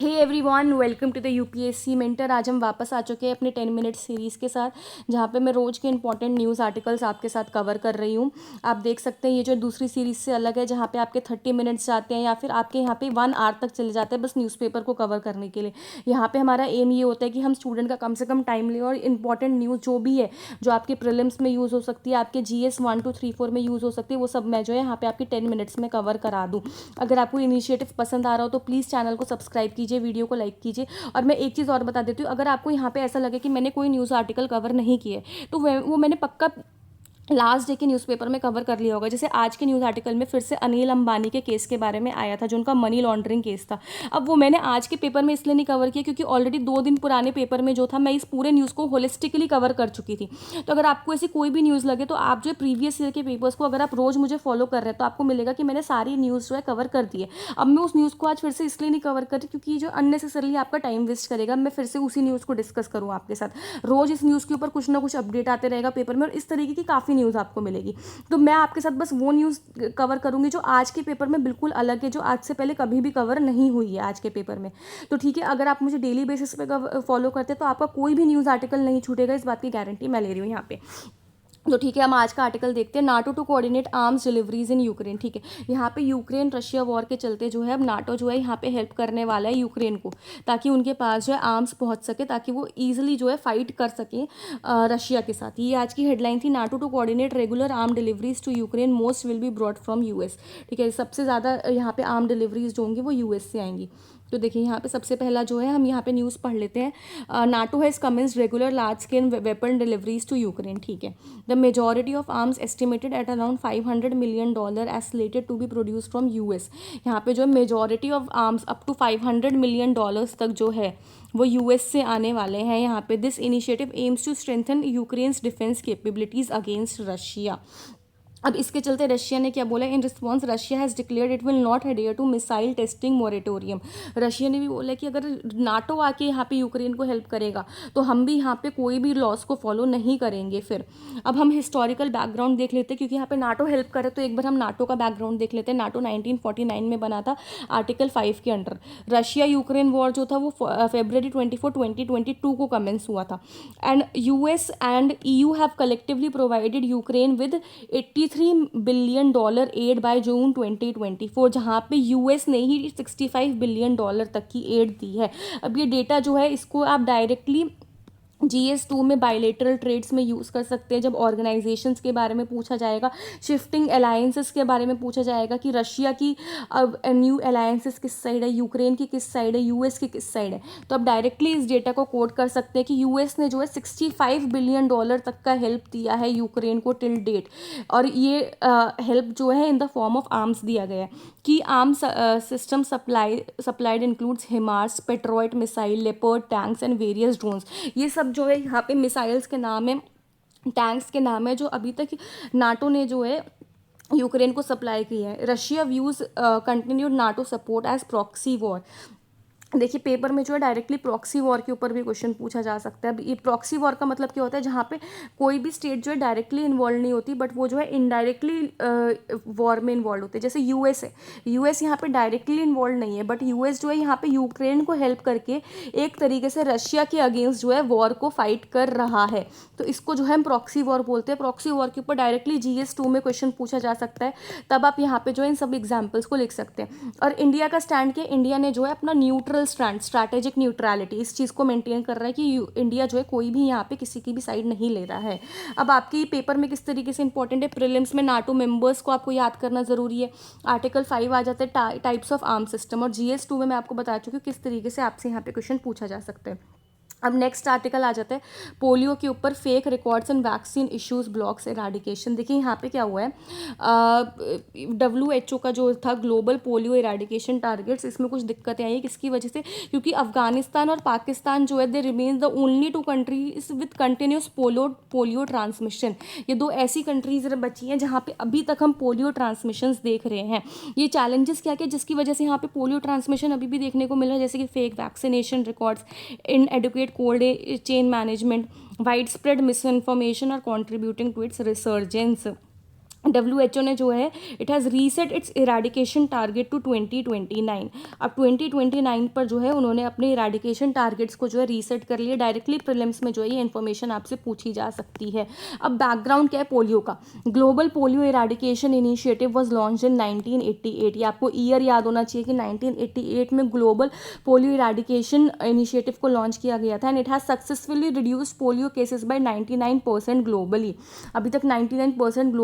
Hey everyone, welcome to the UPSC mentor. आज हम वापस आ चुके हैं अपने 10 मिनट सीरीज़ के साथ, जहाँ पे मैं रोज़ के इंपॉर्टेंट न्यूज़ आर्टिकल्स आपके साथ कवर कर रही हूँ। आप देख सकते हैं ये जो दूसरी सीरीज़ से अलग है, जहाँ पे आपके 30 मिनट्स जाते हैं या फिर आपके यहाँ पे 1 आवर तक चले जाते हैं बस न्यूज़पेपर को कवर करने के लिए। यहाँ पे हमारा एम ये होता है कि हम स्टूडेंट का कम से कम टाइम लें और इंपॉर्टेंट न्यूज़ जो भी है, जो आपके प्रीलिम्स में यूज़ हो सकती है, आपके GS 1 2 3 4 में यूज़ हो सकती है, वो सब मैं जो है यहाँ पे आपकी 10 मिनट्स में कवर करा दूँ। अगर आपको इनिशिएटिव पसंद आ रहा हो तो प्लीज़ चैनल को सब्सक्राइब कीजिए, वीडियो को लाइक कीजिए। और मैं एक चीज़ और बता देती हूँ, अगर आपको यहाँ पे ऐसा लगे कि मैंने कोई न्यूज़ आर्टिकल कवर नहीं किए, तो वो मैंने पक्का लास्ट डे के न्यूज़पेपर में कवर कर लिया होगा। जैसे आज के न्यूज़ आर्टिकल में फिर से अनिल अंबानी के केस के बारे में आया था, जो उनका मनी लॉन्ड्रिंग केस था। अब वो मैंने आज के पेपर में इसलिए नहीं कवर किया क्योंकि ऑलरेडी 2 दिन पुराने पेपर में जो था, मैं इस पूरे न्यूज़ को होलिस्टिकली कवर कर चुकी थी। तो अगर आपको ऐसी कोई भी न्यूज़ लगे तो आप जो प्रीवियस ईयर के पेपर्स को अगर आप रोज़ मुझे फॉलो कर रहे हैं तो आपको मिलेगा कि मैंने सारी न्यूज़ जो है कवर कर दी है। अब मैं उस न्यूज़ को आज फिर से इसलिए नहीं कवर कर रही क्योंकि जो अननेसेसरली आपका टाइम वेस्ट करेगा, मैं फिर से उसी न्यूज़ को डिस्कस करूँ आपके साथ। रोज़ इस न्यूज़ के ऊपर कुछ ना कुछ अपडेट आते रहेगा पेपर में और इस तरीके की काफ़ी न्यूज़ आपको मिलेगी। तो मैं आपके साथ बस वो न्यूज़ कवर करूँगी जो आज के पेपर में बिल्कुल अलग है, जो आज से पहले कभी भी कवर नहीं हुई है आज के पेपर में। तो ठीक है, अगर आप मुझे डेली बेसिस पे फॉलो करते हैं तो आपका कोई भी न्यूज़ आर्टिकल नहीं छूटेगा, इस बात की गारंटी मैं ले रही हूँ यहाँ पे। तो ठीक है, हम आज का आर्टिकल देखते हैं। NATO to coordinate arms deliveries in Ukraine. ठीक है, यहाँ पे यूक्रेन रशिया वॉर के चलते जो है अब नाटो जो है यहाँ पे हेल्प करने वाला है यूक्रेन को, ताकि उनके पास जो है आर्म्स पहुँच सके, ताकि वो ईजिली जो है फाइट कर सकें रशिया के साथ। ये आज की हेडलाइन थी, NATO to coordinate regular arm deliveries to Ukraine, most will be brought from US. ठीक है, सबसे ज़्यादा यहाँ पे आर्म डिलीवरीज जो होंगी वो यूएस से आएंगी। तो देखिए यहाँ पे सबसे पहला जो है, हम यहाँ पे न्यूज़ पढ़ लेते हैं। NATO has commenced regular large scale weapon deliveries to Ukraine. ठीक है, the majority of arms estimated at around $500 million as slated to be produce from US. यहाँ पे जो majority of arms up to $500 million तक जो है वो US से आने वाले हैं यहाँ पे। This initiative aims to strengthen Ukraine's defence capabilities against Russia. अब इसके चलते रशिया ने क्या बोला, in response Russia has declared it will not adhere to missile testing moratorium. Russia ने भी बोला कि अगर नाटो आके यहाँ पे यूक्रेन को हेल्प करेगा तो हम भी यहाँ पे कोई भी लॉस को फॉलो नहीं करेंगे। फिर अब हम हिस्टोरिकल बैकग्राउंड देख लेते हैं, क्योंकि यहाँ पे नाटो हेल्प करे तो एक बार हम नाटो का बैकग्राउंड देख लेते हैं। नाटो 1949 में बना था, आर्टिकल 5 के अंडर। रशिया यूक्रेन वॉर जो था वो February 24, 2022 को कमेंस हुआ था। And US and EU have collectively provided Ukraine with $83 billion aid by June 2024, जहाँ पे यूएस ने ही $65 बिलियन तक की एड दी है। अब ये डेटा जो है, इसको आप डायरेक्टली GS2 में बायलेटरल ट्रेड्स में यूज़ कर सकते हैं। जब ऑर्गेनाइजेशंस के बारे में पूछा जाएगा, शिफ्टिंग अलायंसेस के बारे में पूछा जाएगा कि रशिया की अब न्यू अलायंसेस किस साइड है, यूक्रेन की किस साइड है, यूएस की किस साइड है, तो आप डायरेक्टली इस डेटा को कोट कर सकते हैं कि यूएस ने जो है $65 बिलियन तक का हेल्प दिया है यूक्रेन को टिल डेट। और ये हेल्प जो है in the form of arms दिया गया है कि arms system supplied includes HIMARS, Patriot missile, Leopard tanks and various drones. ये सब जो है यहाँ पे मिसाइल्स के नाम है, टैंक्स के नाम है, जो अभी तक नाटो ने जो है यूक्रेन को सप्लाई की है। Russia views continued NATO support as proxy war. देखिए, पेपर में जो है डायरेक्टली प्रॉक्सी वॉर के ऊपर भी क्वेश्चन पूछा जा सकता है। अब ये प्रॉक्सी वॉर का मतलब क्या होता है, जहाँ पे कोई भी स्टेट जो है डायरेक्टली इन्वॉल्व नहीं होती, बट वो जो है इनडायरेक्टली वॉर में इन्वॉल्व होते हैं। जैसे यूएस है, यूएस यहाँ पे डायरेक्टली इन्वॉल्व नहीं है, बट यूएस जो है यहाँ पे यूक्रेन को हेल्प करके एक तरीके से रशिया के अगेंस्ट जो है वॉर को फाइट कर रहा है। तो इसको जो है हम प्रॉक्सी वॉर बोलते हैं। प्रॉक्सी वॉर के ऊपर डायरेक्टली GS2 में क्वेश्चन पूछा जा सकता है, तब आप यहाँ पे जो है इन सब एग्जाम्पल्स को लिख सकते हैं। और इंडिया का स्टैंड क्या, इंडिया ने जो है अपना न्यूट्रल स्टैंड, स्ट्रैटेजिक न्यूट्रलिटी, इस चीज़ को मेंटेन कर रहा है कि इंडिया जो है कोई भी यहाँ पे किसी की भी साइड नहीं ले रहा है। अब आपके पेपर में किस तरीके से इंपॉर्टेंट है, प्रीलिम्स में नाटो मेंबर्स को आपको याद करना जरूरी है। आर्टिकल 5 आ जाते हैं, टाइप्स ऑफ आर्म सिस्टम, और GS2 में मैं आपको बता चुकी हूँ किस तरीके से आपसे यहाँ पे क्वेश्चन पूछा जा सकता है। अब नेक्स्ट आर्टिकल आ जाता है पोलियो के ऊपर, fake records and vaccine issues blocks eradication. देखिए यहाँ पे क्या हुआ है, WHO का जो था ग्लोबल पोलियो एराडिकेशन टारगेट्स, इसमें कुछ दिक्कतें आई, किसकी वजह से, क्योंकि अफगानिस्तान और पाकिस्तान जो है they remain the only 2 countries with continuous polio transmission. ये 2 ऐसी कंट्रीज बची हैं जहाँ पे अभी तक हम पोलियो ट्रांसमिशन देख रहे हैं। ये चैलेंजेस क्या क्या जिसकी वजह से यहाँ पे पोलियो ट्रांसमिशन अभी भी देखने को मिल रहा है, जैसे कि fake vaccination records, inadequate cold chain management, widespread misinformation are contributing to its resurgence। WHO ने जो है it has reset its eradication target to 2029। अब 2029 पर जो है उन्होंने अपने इराडिकेशन टारगेट्स को जो है रीसेट कर लिया। डायरेक्टली प्रीलिम्स में जो है ये इन्फॉर्मेशन आपसे पूछी जा सकती है। अब बैकग्राउंड क्या है पोलियो का। Global polio eradication initiative was launch in 1988। ये आपको ईयर याद होना चाहिए कि 1988 में ग्लोबल पोलियो इराडिकेशन इनिशिएटिव को लॉन्च किया गया था and it has successfully reduced polio cases bye 99% globally. अभी तक 99%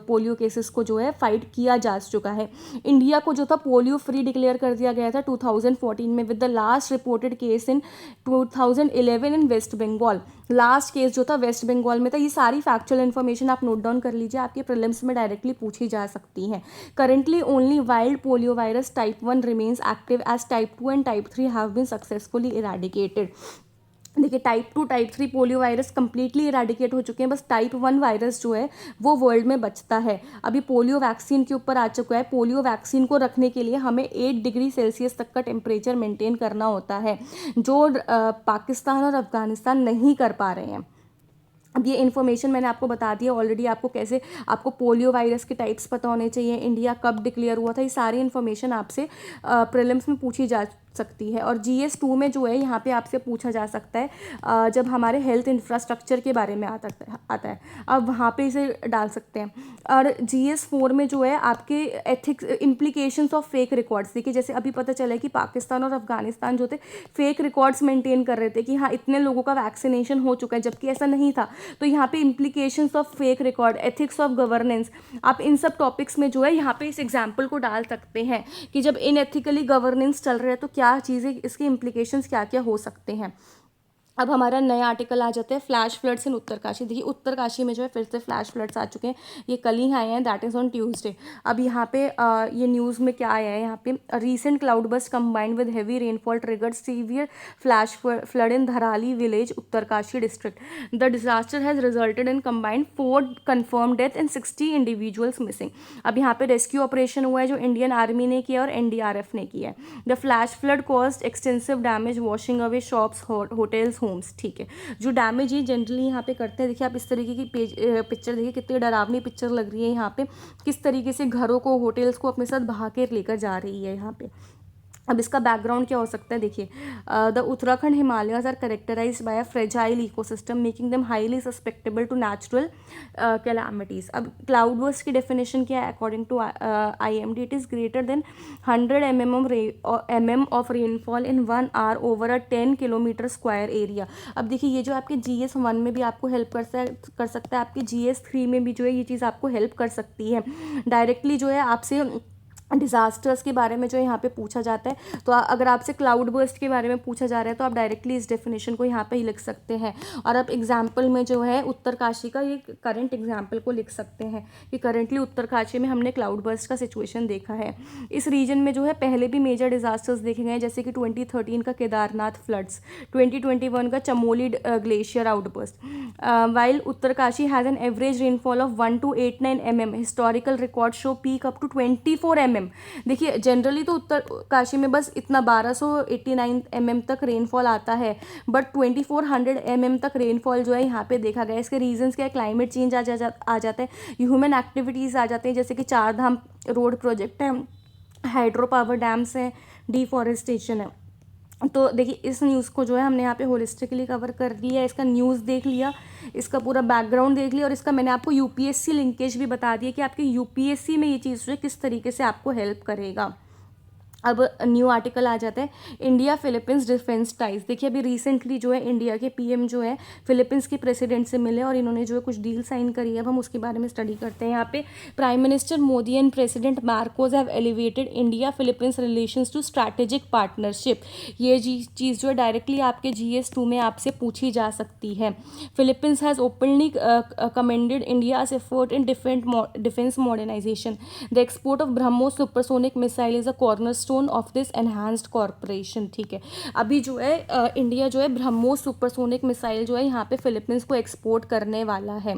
पोलियो केसेस को जो है फाइट किया जा चुका है। इंडिया को जो था पोलियो फ्री डिक्लेयर कर दिया गया था 2014 में with the last reported case in 2011 in West Bengal. Last case जो था वेस्ट बंगाल में था। ये सारी फैक्चुअल इन्फॉर्मेशन आप नोट डाउन कर लीजिए, आपके प्रीलिम्स में डायरेक्टली पूछी जा सकती है। Currently only wild polio virus type 1 remains active as type 2 and type 3 have been successfully eradicated. देखिए type 2 type 3 polio virus completely eradicate हो चुके हैं, बस टाइप 1 वायरस जो है वो वर्ल्ड में बचता है। अभी पोलियो वैक्सीन के ऊपर आ चुका है। पोलियो वैक्सीन को रखने के लिए हमें 8 डिग्री सेल्सियस तक का टेम्परेचर मेंटेन करना होता है, जो पाकिस्तान और अफगानिस्तान नहीं कर पा रहे हैं। अब ये इन्फॉर्मेशन मैंने आपको बता दिया ऑलरेडी, आपको कैसे आपको पोलियो वायरस के टाइप्स पता होने चाहिए, इंडिया कब डिक्लेयर हुआ था, ये सारी इन्फॉर्मेशन आपसे प्रीलिम्स में पूछी जा सकती है। और GS2 में जो है यहाँ पे आपसे पूछा जा सकता है जब हमारे हेल्थ इंफ्रास्ट्रक्चर के बारे में आता है अब वहाँ पे इसे डाल सकते हैं। और GS4 में जो है आपके ethics implications of fake records. देखिए जैसे अभी पता चला है कि पाकिस्तान और अफगानिस्तान जो थे फेक रिकॉर्ड्स मेंटेन कर रहे थे कि हाँ इतने लोगों का वैक्सीनेशन हो चुका है, जबकि ऐसा नहीं था। तो यहाँ पे implications of fake record, ethics of governance, आप इन सब टॉपिक्स में जो है यहाँ पे इस एग्जाम्पल को डाल सकते हैं कि जब इनएथिकली गवर्नेंस चल रहा है तो क्या चीज़ें, इसके इम्प्लीकेशंस क्या क्या हो सकते हैं। अब हमारा नया आर्टिकल आ जाता है फ्लैश फ्लड्स इन उत्तरकाशी। देखिए उत्तरकाशी में जो है फिर से फ्लैश फ्लड्स आ चुके हैं, ये कल ही आए हैं, दैट इज़ ऑन ट्यूसडे। अब यहाँ पे ये न्यूज़ में क्या आया है, यहाँ पे recent cloud burst combined with heavy rainfall triggered severe flash flood in Dharali village Uttarkashi district. The disaster has resulted in combined 4 confirm death and 60 individuals missing. अब यहाँ पे रेस्क्यू ऑपरेशन हुआ है जो इंडियन आर्मी ने किया और NDRF ने किया है। The flash flood caused extensive damage washing away shops, hotels, homes. ठीक है, जो डैमेज ये जनरली यहाँ पे करते हैं। देखिए आप इस तरीके की पिक्चर देखिए, कितनी डरावनी पिक्चर लग रही है यहाँ पे, किस तरीके से घरों को, होटल्स को अपने साथ बहा के लेकर जा रही है यहाँ पे। अब इसका बैकग्राउंड क्या हो सकता है, देखिए the Uttarakhand Himalayas are characterised by a fragile ecosystem making them highly susceptible to natural calamities. अब क्लाउड बर्स्ट की डेफिनेशन क्या है according to IMD, it is greater than 100 mm of rainfall in 1 hour over a 10 kilometre square area. अब देखिए ये जो आपके GS1 में भी आपको हेल्प कर सकता है, आपके GS3 में भी जो है ये चीज़ आपको हेल्प कर सकती है। डायरेक्टली जो है आपसे डिज़ास्टर्स के बारे में जो यहाँ पे पूछा जाता है, तो अगर आपसे क्लाउड बर्स्ट के बारे में पूछा जा रहा है तो आप डायरेक्टली इस डेफिनेशन को यहाँ पे ही लिख सकते हैं। और आप एग्जाम्पल में जो है उत्तरकाशी का ये करंट एग्जाम्पल को लिख सकते हैं कि करेंटली उत्तरकाशी में हमने क्लाउड बर्स्ट का सिचुएशन देखा है। इस रीजन में जो है पहले भी मेजर डिज़ास्टर्स देखे गए हैं, जैसे कि 2013 का केदारनाथ फ्लड्स, 2021 का Chamoli glacier outburst. While Uttarkashi has an average rainfall of 1289 mm, historical record show peak up to 24 mm। देखिए जनरली तो उत्तरकाशी में बस इतना 1289 mm तक रेनफॉल आता है, बट 2400 mm तक रेनफॉल जो है यहाँ पे देखा गया है। इसके रीजंस क्या है, क्लाइमेट चेंज आ जाता है, ह्यूमन एक्टिविटीज़ आ जाते हैं, जैसे कि 4 धाम रोड प्रोजेक्ट है, हाइड्रो पावर डैम्स हैं, डिफॉरेस्टेशन है। तो देखिए इस न्यूज़ को जो है हमने यहाँ पे होलिस्टिकली कवर कर दिया है, इसका न्यूज़ देख लिया, इसका पूरा बैकग्राउंड देख लिया, और इसका मैंने आपको UPSC लिंकेज भी बता दिया कि आपके UPSC में ये चीज़ जो है किस तरीके से आपको हेल्प करेगा। अब न्यू आर्टिकल आ जाता है इंडिया फिलीपींस डिफेंस टाइज। देखिए अभी रिसेंटली जो है इंडिया के PM जो है फिलीपींस के प्रेसिडेंट से मिले और इन्होंने जो है कुछ डील साइन करी है। अब हम उसके बारे में स्टडी करते हैं। यहाँ पे prime minister Modi and president Marcos have elevated India Philippines relations to strategic partnership. ये चीज़ जो है डायरेक्टली आपके GS2 में आपसे पूछी जा सकती है। Philippines has openly commended India's effort in defence modernisation. The export of BrahMos supersonic missile is a corner of this enhanced corporation. ठीक है, अभी जो है इंडिया जो है ब्रह्मोस सुपरसोनिक मिसाइल जो है यहाँ पे फिलीपींस को एक्सपोर्ट करने वाला है।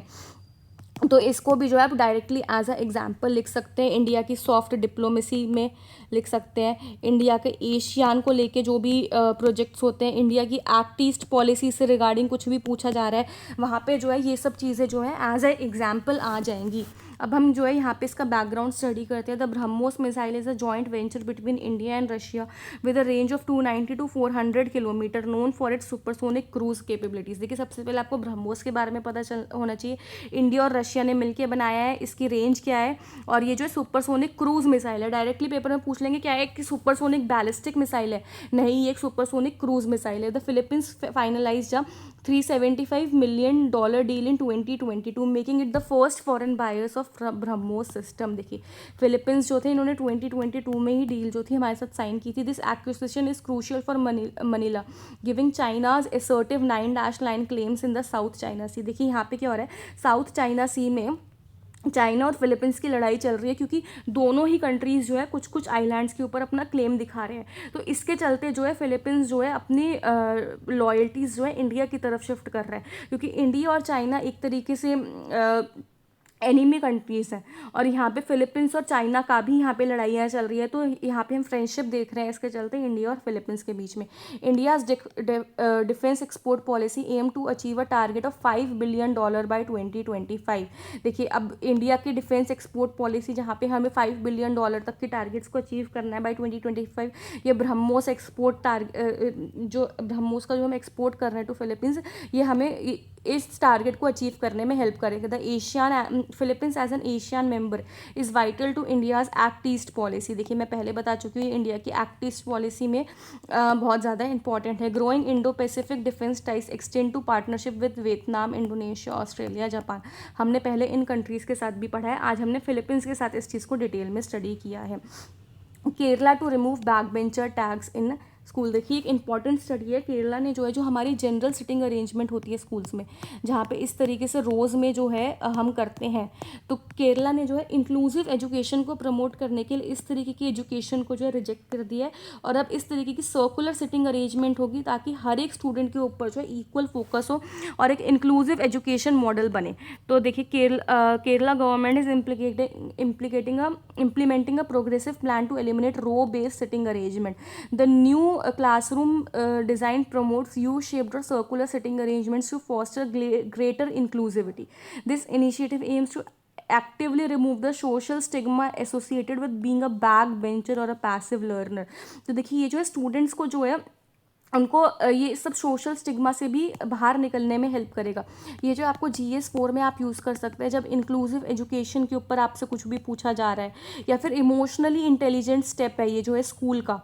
तो इसको भी जो है आप डायरेक्टली एज अ एग्जाम्पल लिख सकते हैं, इंडिया की सॉफ्ट डिप्लोमेसी में लिख सकते हैं, इंडिया के एशियान को लेके जो भी प्रोजेक्ट्स होते हैं, इंडिया की एक्ट ईस्ट पॉलिसी से रिगार्डिंग कुछ भी पूछा जा रहा है, वहाँ पे जो है ये सब चीज़ें जो है एज अ एग्जाम्पल आ जाएंगी। अब हम जो है यहाँ पे इसका बैकग्राउंड स्टडी करते हैं। The BrahMos missile is a joint venture between India and Russia with a range of 290 to 400 kilometre, known for its supersonic cruise capabilities. देखिए सबसे पहले आपको ब्रह्मोस के बारे में पता चल होना चाहिए। इंडिया और रशिया ने मिलकर बनाया है, इसकी रेंज क्या है, और ये जो है सुपरसोनिक क्रूज मिसाइल है। डायरेक्टली पेपर में पूछ लेंगे क्या है कि सुपरसोनिक बैलिस्टिक मिसाइल है, नहीं, ये एक सुपरसोनिक क्रूज मिसाइल है। The Philippines finalised a $375 million deal in 2022, making it the first foreign buyers of BrahMos system. देखिए फिलीपींस जो थे इन्होंने 2022 में ही डील जो थी हमारे साथ साइन की थी। This acquisition is crucial for Manila giving China's assertive 9-line claims in the South China Sea. देखिए यहाँ पे क्या हो रहा है, साउथ चाइना सी में चाइना और फिलीपींस की लड़ाई चल रही है, क्योंकि दोनों ही कंट्रीज़ जो है कुछ कुछ आइलैंड्स के ऊपर अपना क्लेम दिखा रहे हैं। तो इसके चलते जो है फिलीपींस जो है अपनी लॉयल्टीज़ जो है इंडिया की तरफ शिफ्ट कर रहा है, क्योंकि इंडिया और चाइना एक तरीके से एनिमी कंट्रीज़ हैं, और यहाँ पे फिलीपींस और चाइना का भी यहाँ पे लड़ाइयाँ चल रही है। तो यहाँ पे हम फ्रेंडशिप देख रहे हैं इसके चलते इंडिया और फिलीपींस के बीच में। India's defence export policy aim to achieve a target of $5 billion by 2025। देखिए अब इंडिया की डिफेंस एक्सपोर्ट पॉलिसी जहाँ पे हमें $5 billion तक के टारगेट्स को अचीव करना है बाय 2025। ये ब्रह्मोस एक्सपोर्ट जो ब्रह्मोस का जो हम एक्सपोर्ट कर रहे हैं टू फिलीपींस, ये हमें इस टारगेट को अचीव करने में हेल्प करेगा। The Asian Philippines as an Asian member is vital to India's act east policy. देखिए मैं पहले बता चुकी हूँ इंडिया की एक्ट ईस्ट पॉलिसी में बहुत ज़्यादा इंपॉर्टेंट है। Growing Indo Pacific defence ties extend to partnership with Vietnam, Indonesia, Australia, Japan. हमने पहले इन कंट्रीज़ के साथ भी पढ़ा है, आज हमने फिलीपींस के साथ इस चीज़ को डिटेल में स्टडी किया है। Kerala to remove back bencher tags in school. देखिए एक इंपॉर्टेंट स्टडी है, केरला ने जो है जो हमारी जनरल सिटिंग अरेंजमेंट होती है स्कूल्स में, जहाँ पे इस तरीके से रोज़ में जो है हम करते हैं, तो केरला ने जो है इंक्लूसिव एजुकेशन को प्रमोट करने के लिए इस तरीके की एजुकेशन को जो है रिजेक्ट कर दिया है, और अब इस तरीके की सर्कुलर सिटिंग अरेंजमेंट होगी ताकि हर एक स्टूडेंट के ऊपर जो है इक्वल फोकस हो और एक इंक्लूसिव एजुकेशन मॉडल बने। तो देखिए Kerala government is implementing a progressive plan to eliminate row-based sitting arrangement. The new classroom design promotes U-shaped or circular sitting arrangements to foster greater inclusivity. This initiative aims to actively remove the social stigma associated with being a backbencher or a passive learner. तो देखिए ये जो है students को जो है उनको ये सब सोशल स्टिग्मा से भी बाहर निकलने में हेल्प करेगा। ये जो आपको GS4 में आप यूज़ कर सकते हैं, जब इंक्लूसिव एजुकेशन के ऊपर आपसे कुछ भी पूछा जा रहा है, या फिर इमोशनली इंटेलिजेंट स्टेप है ये जो है स्कूल का,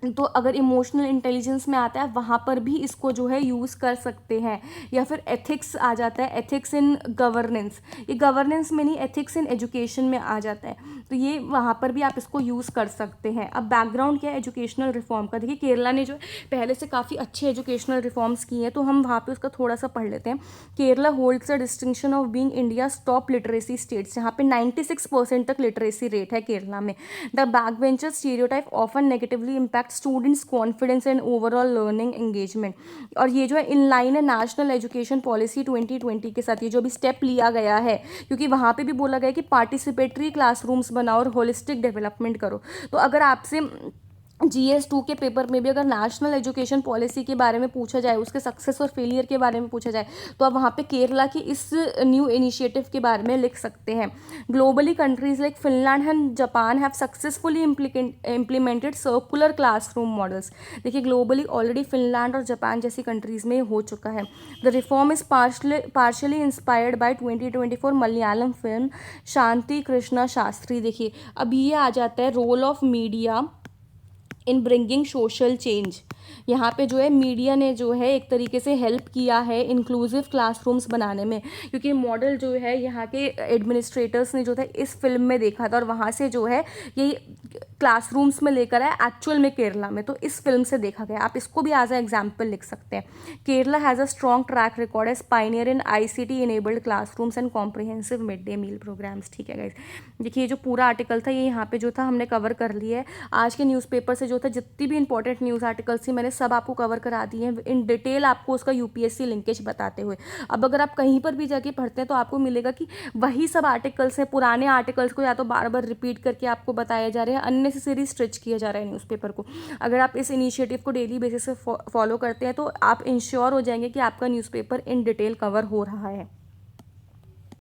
तो अगर इमोशनल इंटेलिजेंस में आता है वहाँ पर भी इसको जो है यूज़ कर सकते हैं। या फिर एथिक्स आ जाता है, एथिक्स इन गवर्नेंस, ये गवर्नेंस में नहीं एथिक्स इन एजुकेशन में आ जाता है, तो ये वहाँ पर भी आप इसको यूज़ कर सकते हैं। अब बैकग्राउंड क्या है एजुकेशनल रिफॉर्म का, देखिए केरला ने जो पहले से काफ़ी अच्छे एजुकेशनल रिफॉर्म्स किए हैं, तो हम वहाँ पर उसका थोड़ा सा पढ़ लेते हैं। Kerala holds a distinction of being India's top literacy states, जहाँ पे 96% तक लिटरेसी रेट है केरला में। The back bencher stereotype often negatively impact students confidence and overall learning engagement, और ये जो है इन लाइन है नेशनल एजुकेशन पॉलिसी 2020 के साथ, ये जो भी स्टेप लिया गया है, क्योंकि वहाँ पे भी बोला गया कि पार्टिसिपेटरी क्लासरूम्स बनाओ और होलिस्टिक डेवलपमेंट करो। तो अगर आपसे GS2 के पेपर में भी अगर नेशनल एजुकेशन पॉलिसी के बारे में पूछा जाए, उसके सक्सेस और फेलियर के बारे में पूछा जाए, तो आप वहाँ पे केरला की इस न्यू इनिशिएटिव के बारे में लिख सकते हैं। Globally countries like Finland and Japan have successfully implemented circular classroom models. देखिए ग्लोबली ऑलरेडी फिनलैंड और जापान जैसी कंट्रीज़ में हो चुका है। The reform is partially inspired by 2024 Malayalam film Shanti Krishna Shastri. देखिए अब ये आ जाता है role of media in bringing social change. यहाँ पे जो है मीडिया ने जो है एक तरीके से हेल्प किया है इंक्लूसिव क्लासरूम्स बनाने में, क्योंकि मॉडल जो है यहाँ के एडमिनिस्ट्रेटर्स ने जो था इस फिल्म में देखा था, और वहाँ से जो है ये क्लासरूम्स में लेकर आए एक्चुअल में केरला में, तो इस फिल्म से देखा गया। आप इसको भी एज अ एग्जाम्पल लिख सकते हैं। Kerala has a strong track record as pioneer in ICT enabled classrooms and comprehensive mid day meal programs. ठीक है गाइस, देखिए जो पूरा आर्टिकल था ये यहाँ पे जो था हमने कवर कर लिया है। आज के न्यूज़पेपर से जो था जितनी भी इंपॉर्टेंट न्यूज़ आर्टिकल्स थी मैंने सब आपको कवर करा दिए हैं इन डिटेल, आपको उसका UPSC लिंकेज बताते हुए। अब अगर आप कहीं पर भी जाके पढ़ते हैं तो आपको मिलेगा कि वही सब आर्टिकल्स हैं, पुराने आर्टिकल्स को या तो बार बार रिपीट करके आपको बताया जा रहा है, अननेसेसरी स्ट्रेच किया जा रहा है न्यूज़पेपर को। अगर आप इस इनिशिएटिव को डेली बेसिस से फॉलो करते हैं तो आप इंश्योर हो जाएंगे कि आपका न्यूज़पेपर इन डिटेल कवर हो रहा है।